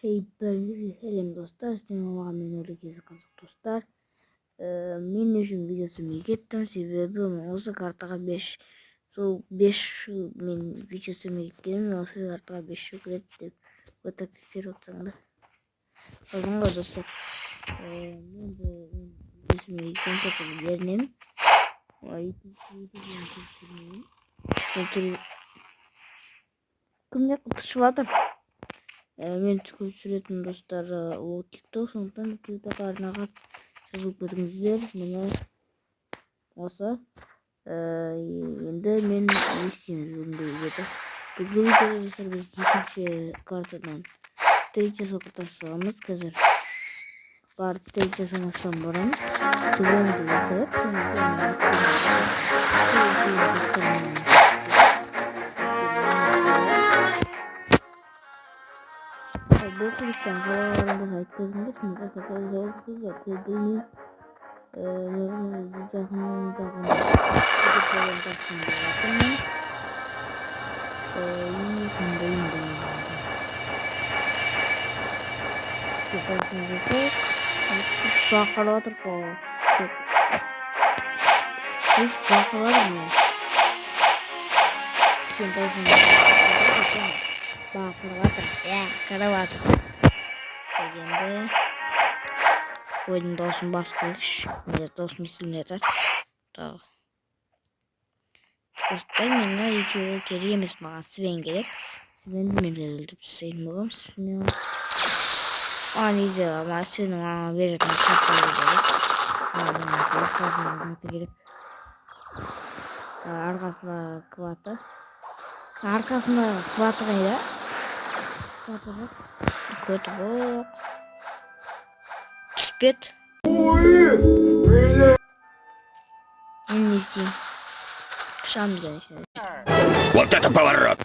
Selam dostlar, sizin men öyle kızık dostlar. Men üçün videosunu kettim sebebi осы картаға 5 сол 5 мен videosunu ekledim осы картаға 5 жүгіреді деп вот активировать отсаңдар. Озонго достар. Мен бұл videosunu ekledim бернем. Кімге қысып жатыр? Мен көп сүретін достар ол TikTok, сондықтан TikTokқа арнаған жазылып көріңіздер. Міне осы енді мен не істейміз бүгінгі видеода. Бүгінгі видеода достар біз екінші картадан третий сокырды ашамыз. Қазір барып третий сокырдан бұрын сегодня етіп бұл курстан қалаларында айтқызымды шынға қатар кызға көбіне жағындағын бақылап отыр қой. Біз бақылап отыр. Қараватыр дегенде ойдың даусын басқылыш міне даусын естілмей жатыр. Достар, мені екеуі керек емес, маған Свен керек. Свенді мен өлтіріп тастайтын боламын. Оған изе маған Свеннің маған беретін керек. Арқасында кваты қайда? Көті боқ түспет. Мен не істеймін? Шам деген Вот это поворот!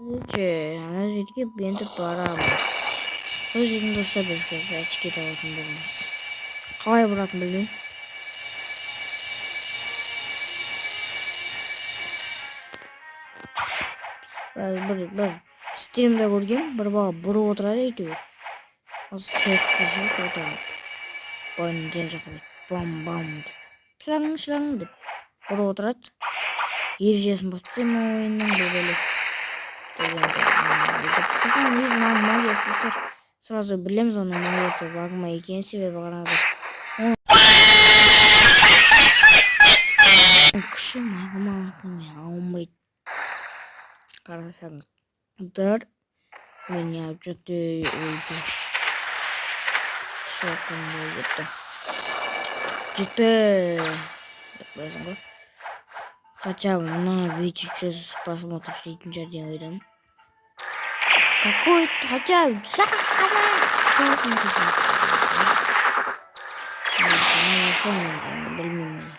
Ана жерге енді барамыз. Сол жердің достар біз қазір очки табатын боламыз. Қалай бұратын білмеймін. Бір стримде көргем, бір бала бұрып отырады әйтеуір. Осы сәтті жүріп отырады. Бойының жан жаққа бам-бам деп. Шылаң деп бұрып отырады. Ережесін бастаймын ойынның бұл бөлек. Сразу білеміз оның магиясы багма екен себебі қараңыздар. Күші магма алмайды. Қарасаңыздар, меня что-то өлді. Шоқындай кетті. Жетті. Хотя бы на видео что посмотришь дейтін жерден ойдам. Какой-то хотя бы білмеймін.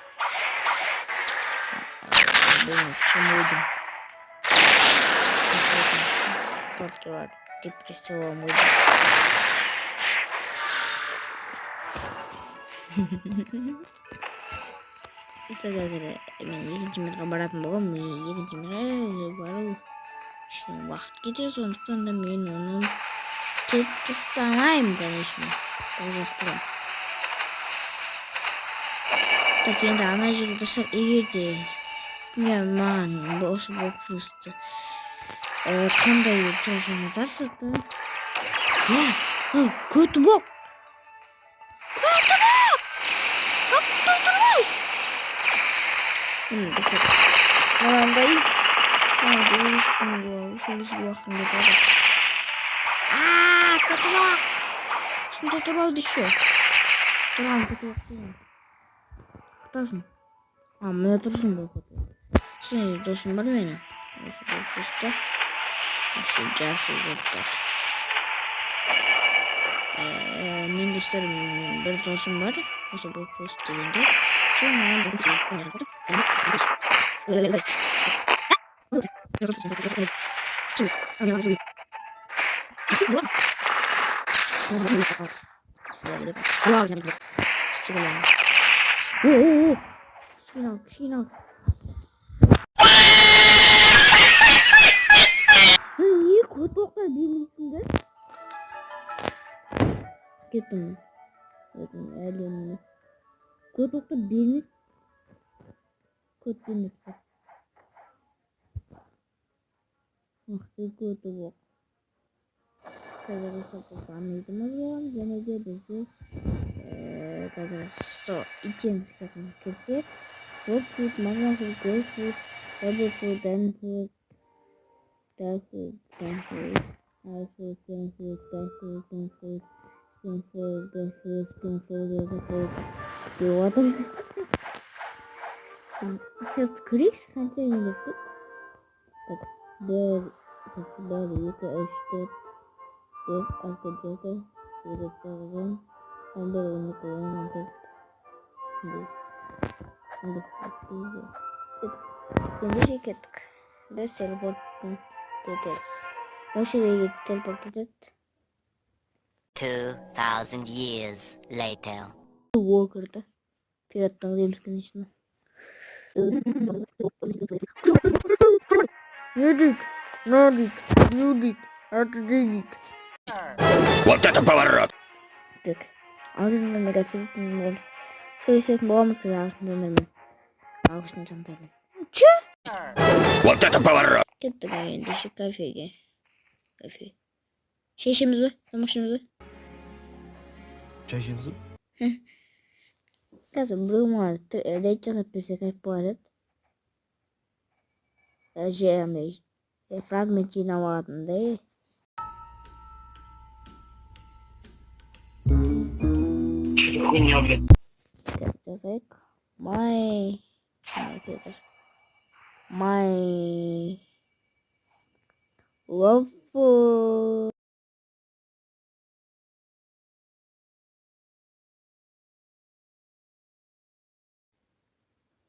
Шым ойдым. Только var депрессия мойды. Қазір мен екінші минутқа баратын боламын. Екінші минутқа бару үшін уақыт кетеді, сондықтан да мен оны кетіп тастамаймын, конечно. Жалғастырамын. Так енді ана жерде достар егер де маған осы боксты қандай сұрасаңыздар сыртта. Көті боқ! Мынандай көті боқ! Сында тұрады еще. Тұрған көті боқ. Құтасың? Мына тұрсын бұл көті. Сен досым бар менің. Осы бұл көсті. Жасы жоқтар. Мен достарым бір досым бар. Осы бұл көсті дегенде. Сол маған бұл көсті бар. Шинал. Не көт боқтар белгісіңдер? Gittim. Alien. Kodokta birini kodunu. Kodok. Когда самый домовой, я надеюсь, что и тем, что там кирпич, вот тут можно футбол, double foot, then foot, that foot, then foot, high foot, then foot, back foot, then foot, spin foot, back foot, spin foot, other foot. You want them? Just Chris can't say in the foot. But there, it's there, you can step. Yes, after Jota, with the program, and the only program on this. And the practice. Then she get the teleport to the How should we get teleported? 2,000 years later. Walker, перед там конечно. Нодик, отдыдик. Вот это поворот! Так, ağzından mega sürütün Söylesek babamı сказал, dönerim. Ağzından çantarım. Вот это поворот! Gittik ayında şu kafeye. Kafe. Şişimiz var, çamaşırımız var. Çayımızı? Kızım, bruma, dayıca kapısı kayıp Жемей. Фрагменти на ладно, Хуйня, блядь. так. My love for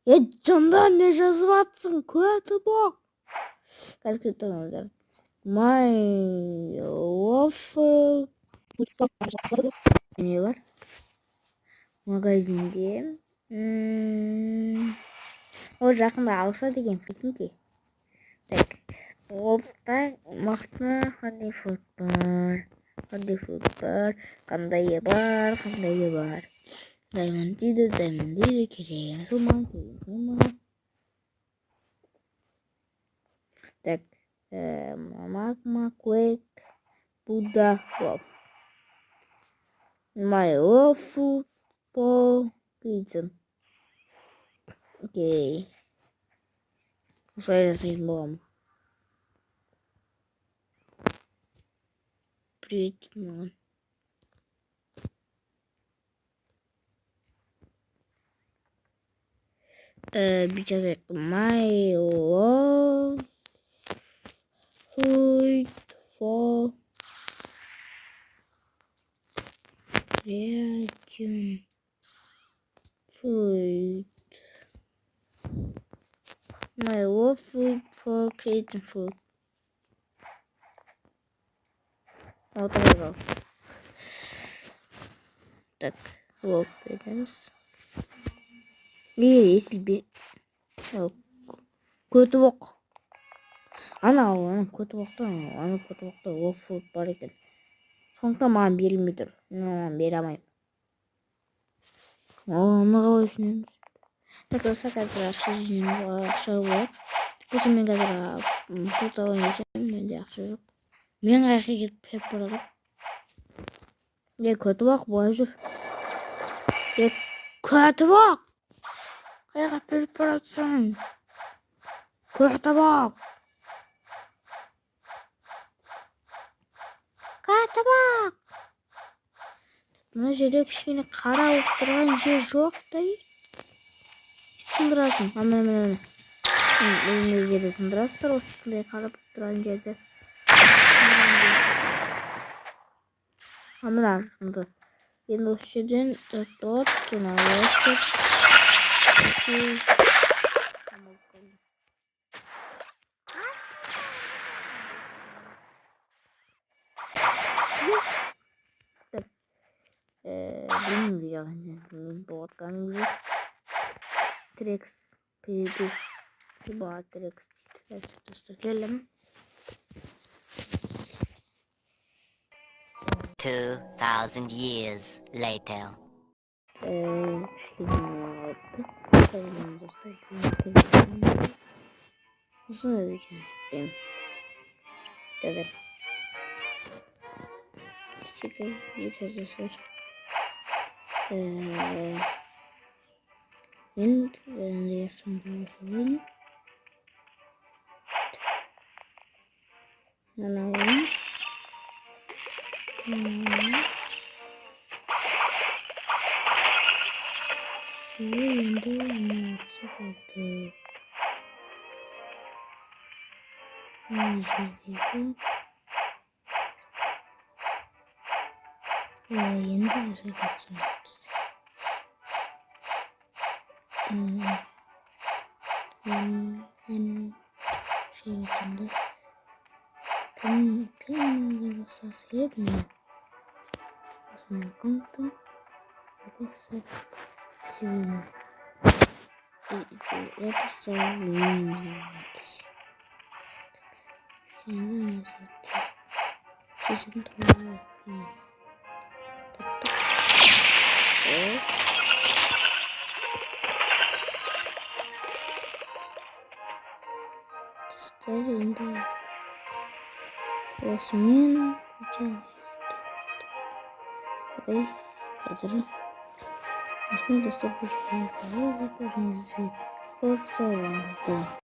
Я Джонда не жазватсың, көті бок. Қазір көті My love for не бар? Магазинде. Ол жақында алса деген фиксіңке. Так. Олта мақтына қандай фут бар. Қандайы бар. Diamond дейді, керея сума. Так, магма, quake, Buddha, love. My love food for pizza. Окей. Уже разъебом. Привет, мон. Because my love food for creating food. My love food for creating food. Вот это. Так, вот это. Если бы көтібоқ ана көтібоқта оффуд бар екен. Сондықтан маған берілмей тұр. Мен бере алмаймын. Оны қалай түсінеміз? Так, болса қазір ақша болады. Сосын мен қазір фото ойнасам, менде ақша жоқ. Мен қайыққа кетіп барады. Көтібоқ былай жүр. Көтібоқ! Қайға беріп баратсың? Көтібоқ! Мына жерде кішкене қара болып тұрған жер жоқ та. Сындырасың. Мына. Мына жерде сындырасыздар, осындай қара болып тұрған жерде. Мына сынды. Енді осы жерден тоқтап, жаңағы bilmiyorum doğatkanım yok. Trex, P2, Kibar Trex, geldim. 2,000 years later. Musun öyle benim. Yazar. Çıkın bir arkadaşlar. Benim reaksiyonlarımı severim. Ne alalım? Şimdi çıkarttı. Yeni bir şey kaçırmışız. Hem şey içinde kırmızı basarsak ne? Aslında kontum bakırsak şimdi yapacağım şimdi sizin tamamı tuttuk. Старинda resmin Ой, hazırım. Resmin de sabır. Orta